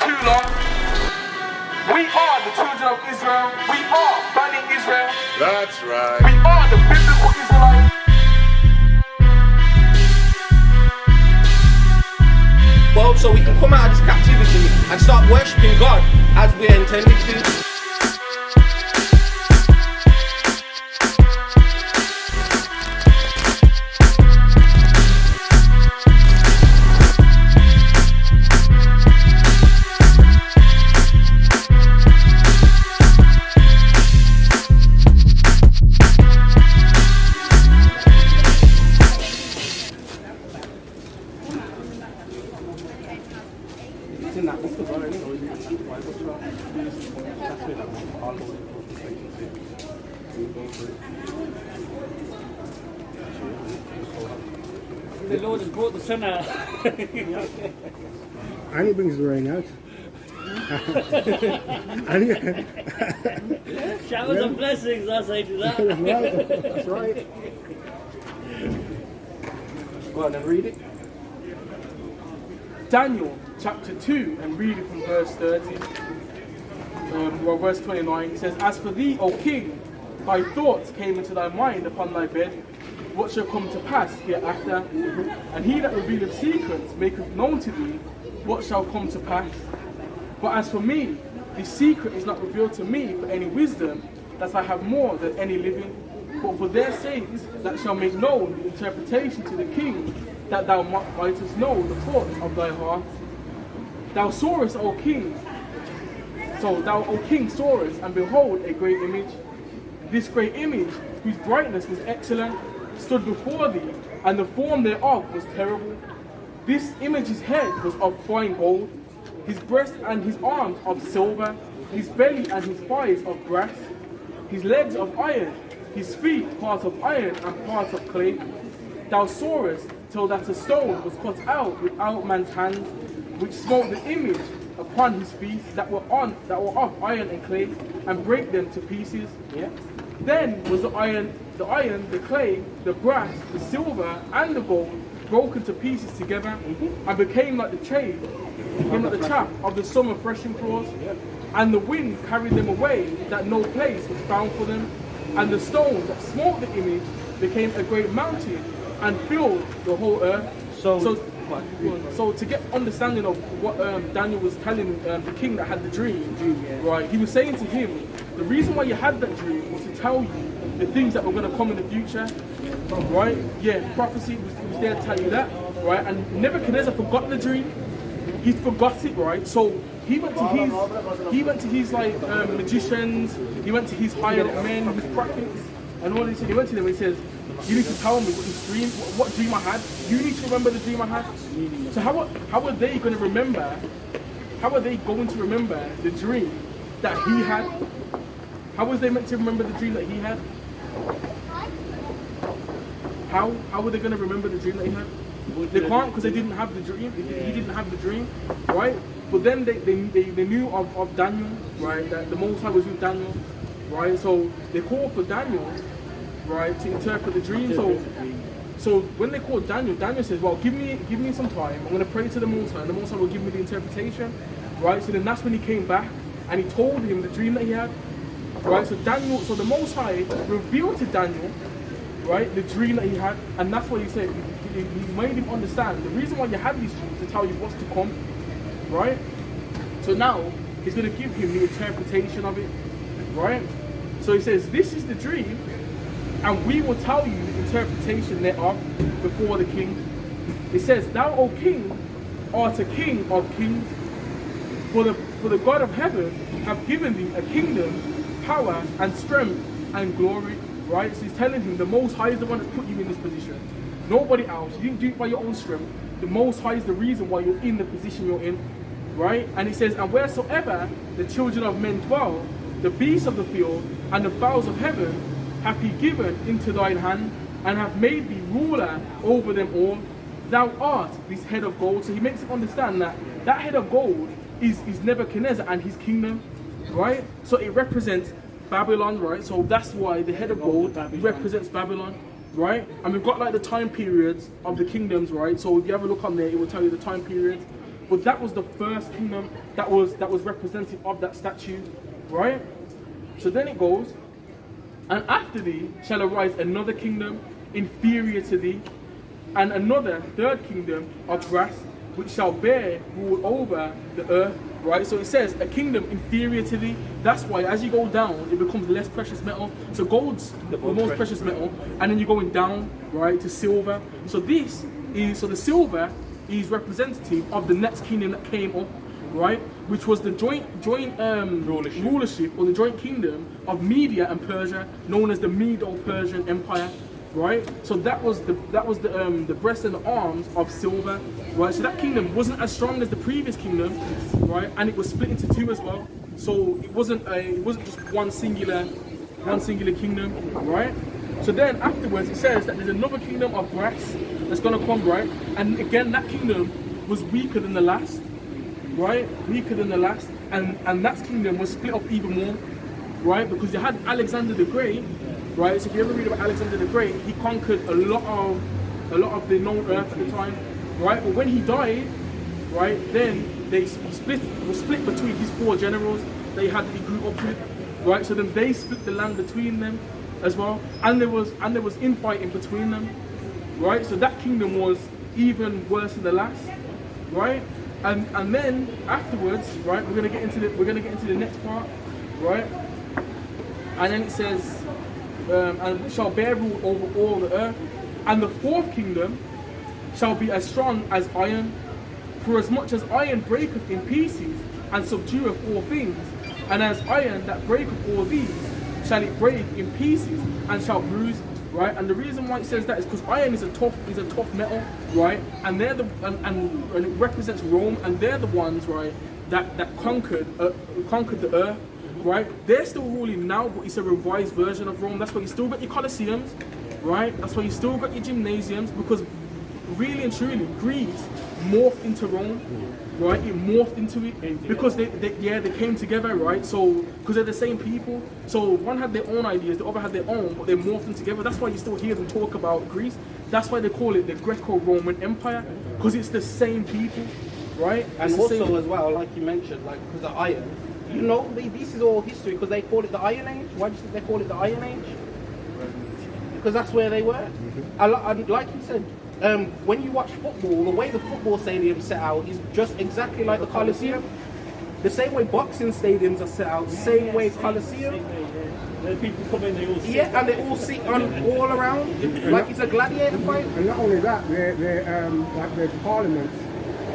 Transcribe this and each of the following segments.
too long. We are the children of Israel. We are Bani Israel. That's right. We are the biblical Israelites. Well, so we can come out of this captivity and start worshipping God as we're intended to. The Lord has brought the sun out. And he brings the rain out. Showers and blessings, I say to that. That's right. Go on and read it. Daniel chapter 2 and read it from verse 30. Verse 29, it says, As for thee, O king, thy thoughts came into thy mind upon thy bed, what shall come to pass hereafter? And he that revealeth secrets maketh known to thee what shall come to pass. But as for me, the secret is not revealed to me for any wisdom, that I have more than any living, but for their sakes that shall make known the interpretation to the king, that thou mightest know the thoughts of thy heart. Thou sawest, O king, so thou, O king, sawest, and behold, a great image. This great image, whose brightness was excellent, stood before thee, and the form thereof was terrible. This image's head was of fine gold, his breast and his arms of silver, his belly and his thighs of brass, his legs of iron, his feet part of iron and part of clay. Thou sawest till that a stone was cut out without man's hand, which smote the image upon his feet that were of iron and clay, and brake them to pieces. Yeah. Then was the iron, the clay, the brass, the silver, and the gold broken to pieces together, and became like the chaff, of the summer threshing floors. And the wind carried them away, that no place was found for them. And the stone that smote the image became a great mountain, and filled the whole earth. So to get understanding of what Daniel was telling the king that had the dream, right? He was saying to him, the reason why you had that dream was to tell you the things that were going to come in the future, right? Yeah, prophecy was there to tell you that, right? And Nebuchadnezzar forgot the dream. He forgot it, right? So he went to his like magicians. He went to his hired men, his prophets, and all this. He went to them and he says, you need to tell me what dream I had. You need to remember the dream I had. So how are they going to remember? How are they going to remember the dream that he had? How was they meant to remember the dream that he had? How were they going to remember the dream that he had? They can't, because they didn't have the dream. He didn't have the dream, right? But then they knew of Daniel, right? That the Most High was with Daniel, right? So they called for Daniel, right, to interpret the dream. So when they called Daniel, Daniel says, well, give me some time. I'm going to pray to the Most High, and the Most High will give me the interpretation, right? So then that's when he came back and he told him the dream that he had, right? So the Most High revealed to Daniel, right, the dream that he had, and that's what he said. He made him understand the reason why you had these dreams, to tell you what's to come, right? So now he's going to give him the interpretation of it, right? So he says, this is the dream, and we will tell you the interpretation thereof before the king. It says, thou, O king, art a king of kings, for the God of heaven hath given thee a kingdom, power, and strength, and glory. Right? So he's telling him the Most High is the one that's put you in this position. Nobody else. You didn't do it by your own strength. The Most High is the reason why you're in the position you're in. Right? And he says, and wheresoever the children of men dwell, the beasts of the field and the fowls of heaven hath he given into thine hand, and hath made thee ruler over them all. Thou art this head of gold. So he makes him understand that head of gold is Nebuchadnezzar and his kingdom. Right? So it represents Babylon, right? So that's why the head of gold represents Babylon, right? And we've got like the time periods of the kingdoms, right? So if you have a look on there, it will tell you the time periods. But that was the first kingdom that was representative of that statue, right? So then it goes, and after thee shall arise another kingdom inferior to thee, and another third kingdom of brass, which shall bear rule over the earth, right? So it says a kingdom inferior to thee. That's why as you go down, it becomes less precious metal. So gold's the most precious metal, and then you're going down, right, to silver. So the silver is representative of the next kingdom that came up, right, which was the joint rulership or the joint kingdom of Media and Persia, known as the Medo-Persian Empire, right? So that was the breast and the arms of silver, right? So that kingdom wasn't as strong as the previous kingdom, right? And it was split into two as well. So it wasn't just one singular kingdom, right? So then afterwards it says that there's another kingdom of brass that's gonna come, right? And again that kingdom was weaker than the last, right? Weaker than the last, and that kingdom was split up even more, right? Because you had Alexander the Great, right? So if you ever read about Alexander the Great, he conquered a lot of the known earth at the time, right? But when he died, right, then it was split between his 4 generals he grew up with, right? So then they split the land between them as well, and there was infighting between them, right? So that kingdom was even worse than the last, right? And then afterwards, right, we're gonna get into the next part, right? And then it says, and shall bear rule over all the earth, and the fourth kingdom shall be as strong as iron, for as much as iron breaketh in pieces and subdueth all things, and as iron that breaketh all these shall it break in pieces and shall bruise, right? And the reason why it says that is because iron is a tough metal, right? And they're and it represents Rome, and they're the ones, right, that conquered the earth, right? They're still ruling now, but it's a revised version of Rome. That's why you still got your Colosseums, right? That's why you still got your gymnasiums, because really and truly Greece morphed into Rome, right? It morphed into it because they came together, right? So because they're the same people, so one had their own ideas, the other had their own, but they morphed them together. That's why you still hear them talk about Greece. That's why they call it the Greco-Roman Empire, because it's the same people, right? And also as well, like you mentioned, like because of iron, you know, this is all history, because they call it the Iron Age. Why do you think they call it the Iron Age? Because that's where they were. And like you said, when you watch football, the way the football stadium's set out is just exactly like the Colosseum. The same way boxing stadiums are set out, same way Colosseum. The people come in, they all sit. Yeah, and they all sit on all around, like it's a gladiator fight. And not only that, like their parliaments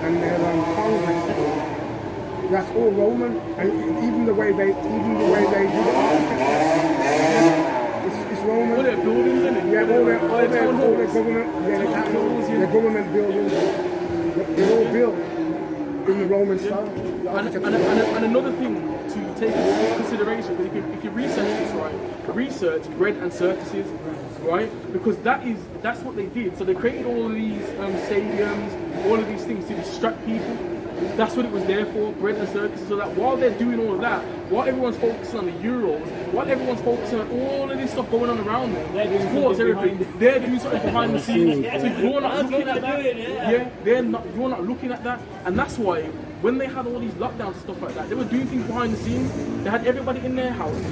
and their Congress, that's all Roman, and even the way they do the architecture, it's Roman. All their buildings, isn't it? Yeah, all their government, their government buildings, they're all built in the Roman style. And another thing to take into consideration, if you research this, right, research bread and circuses, right, because that's what they did. So they created all of these stadiums, all of these things to distract people. That's what it was there for, bread and circuses, so that while they're doing all of that, while everyone's focusing on the Euros, while everyone's focusing on all of this stuff going on around them, sports, everything, they're doing something behind the scenes. So you're not looking at that. You're not looking at that, and that's why when they had all these lockdowns and stuff like that, they were doing things behind the scenes. They had everybody in their houses,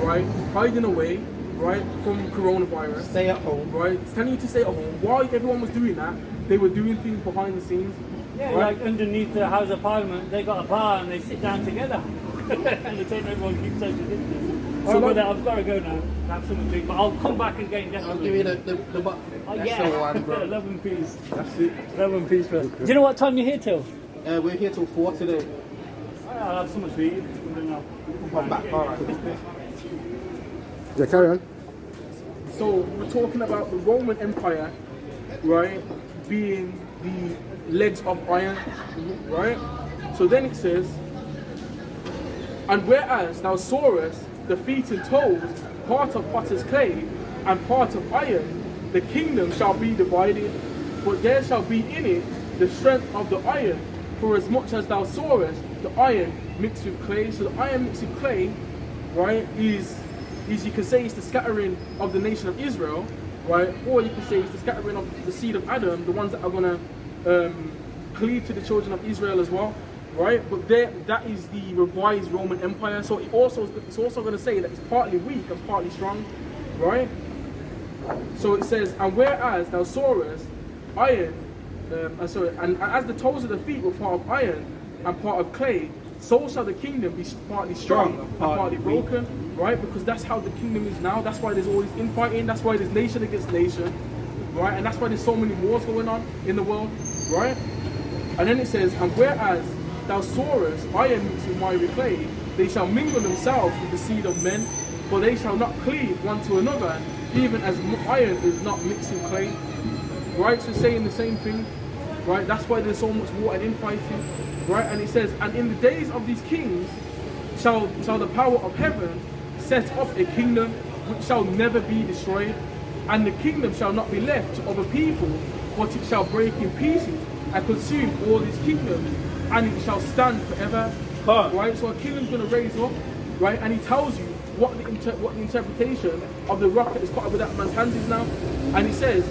right, hiding away, right, from coronavirus. Stay at home. Right, telling you to stay at home. While everyone was doing that, they were doing things behind the scenes. Yeah, right? like underneath the House of Parliament, they got a bar and they sit down together. And they tell everyone keep social distance. So with that, I've got to go now, have something to drink, but I'll come back again definitely. I'll give you the buck. Oh, That's yeah, the one, bro. love and peace. That's it. Love and peace, bro. Do you know what time you're here till? We're here till 4 today. I'll have something to eat, and then I'll Come back. All right. Yeah, carry on. So we're talking about the Roman Empire, right, being the legs of iron, right? So then it says, and whereas thou sawest the feet and toes, part of potter's clay and part of iron, the kingdom shall be divided, but there shall be in it the strength of the iron, for as much as thou sawest the iron mixed with clay. So the iron mixed with clay, right, is you can say it's the scattering of the nation of Israel, right? Or you can say it's the scattering of the seed of Adam, the ones that are gonna cleave to the children of Israel as well, right? But that is the revised Roman Empire. So it's also going to say that it's partly weak and partly strong, right? So it says, and whereas thou sawest iron, and as the toes of the feet were part of iron and part of clay, so shall the kingdom be partly strong and partly broken, right? Because that's how the kingdom is now. That's why there's all this infighting. That's why there's nation against nation, right? And that's why there's so many wars going on in the world, right? And then it says, and whereas thou sawest iron mixed with miry clay, they shall mingle themselves with the seed of men, for they shall not cleave one to another, even as iron is not mixed with clay. Right? So it's saying the same thing, right? That's why there's so much war and infighting, right? And it says, and in the days of these kings shall the power of heaven set up a kingdom which shall never be destroyed, and the kingdom shall not be left to other people, but it shall break in pieces and consume all these kingdoms, and it shall stand forever. Right? So a kingdom's going to raise up, right? And he tells you what the interpretation of the rock that is cut out with that man's hands is now. And he says,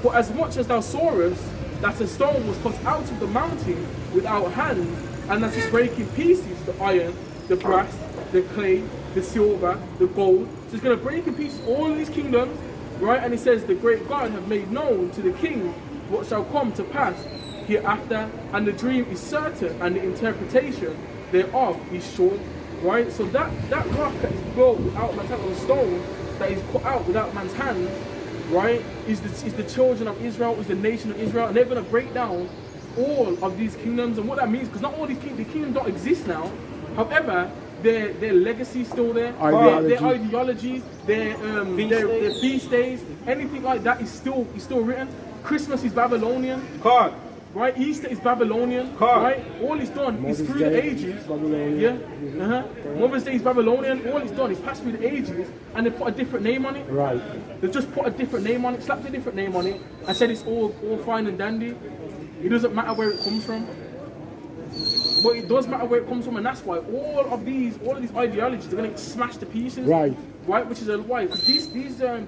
for as much as thou sawest that a stone was cut out of the mountain without hands, and that is breaking pieces the iron, the brass, the clay, the silver, the gold. So it's going to break in pieces all these kingdoms, right? And he says, the great God have made known to the king what shall come to pass hereafter, and the dream is certain, and the interpretation thereof is sure. Right? So that rock that is built without man's hand, or the stone that is cut out without man's hand, right, is the children of Israel, is the nation of Israel, and they're going to break down all of these kingdoms. And what that means, because not all these the kingdoms don't exist now. However, their legacy is still there. Their ideologies, their feast days, anything like that is still written. Christmas is Babylonian. Right, Easter is Babylonian, right? All it's done is through the ages. Mother's Day is Babylonian. All it's done is pass through the ages, and they put a different name on it. Right. They just put a different name on it, slapped a different name on it, and said it's all fine and dandy. It doesn't matter where it comes from, but it does matter where it comes from, and that's why all of these ideologies are going to get smashed to pieces. Right. Right, which is why, because these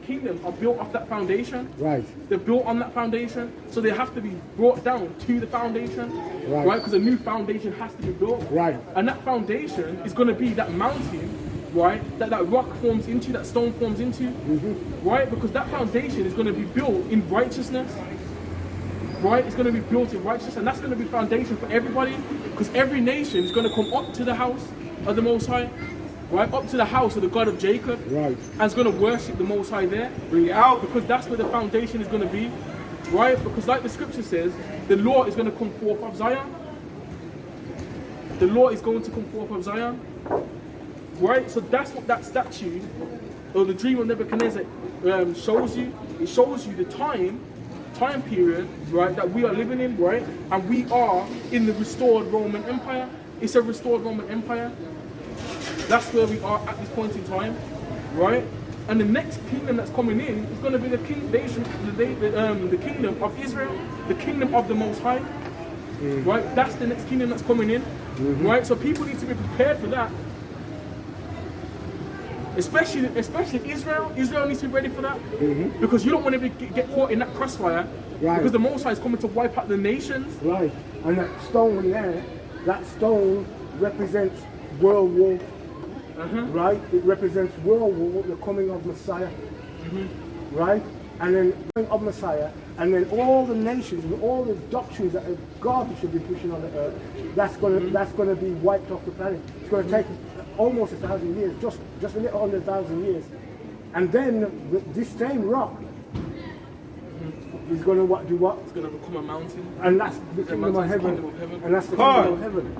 kingdoms are built off that foundation. Right. They're built on that foundation, so they have to be brought down to the foundation. Right. Because a new foundation has to be built. Right. And that foundation is going to be that mountain, right? That rock forms into, that stone forms into. Mm-hmm. Right. Because that foundation is going to be built in righteousness. Right. It's going to be built in righteousness, and that's going to be foundation for everybody. Because every nation is going to come up to the house of the Most High. Right, up to the house of the God of Jacob, right, and is going to worship the Most High there, bring it out, because that's where the foundation is going to be, right? Because like the scripture says, the law is going to come forth of Zion. The law is going to come forth of Zion, right? So that's what that statue, or the dream of Nebuchadnezzar, shows you. It shows you the time period, right, that we are living in, right, and we are in the restored Roman Empire. It's a restored Roman Empire. That's where we are at this point in time, right? And the next kingdom that's coming in is going to be the kingdom of Israel, the kingdom of the Most High, right? That's the next kingdom that's coming in, right? So people need to be prepared for that. Especially Israel. Israel needs to be ready for that, because you don't want to get caught in that crossfire, right? Because the Most High is coming to wipe out the nations, right? And that stone there, that stone represents World War. Right? It represents World War, the coming of Messiah. Right? And then the coming of Messiah, and then all the nations and all the doctrines that God should be pushing on the earth, that's gonna be wiped off the planet. It's gonna take almost 1,000 years, just a little under 1,000 years. And then this same rock is gonna do what? It's gonna become a mountain. And that's the kingdom of heaven. And that's the kingdom of heaven.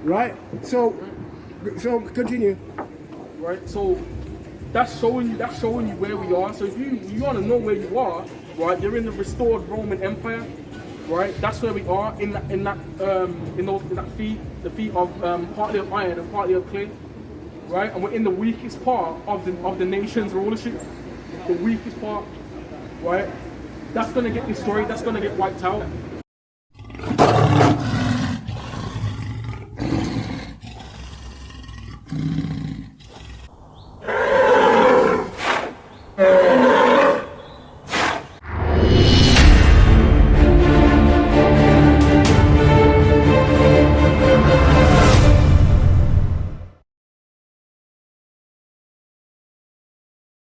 Right? So continue. Right, so that's showing you where we are. So if you want to know where you are, right, you're in the restored Roman Empire, right? That's where we are in that feet of partly of iron and partly of clay, right? And we're in the weakest part of the nation's rulership, the weakest part, right? That's gonna get destroyed. That's gonna get wiped out.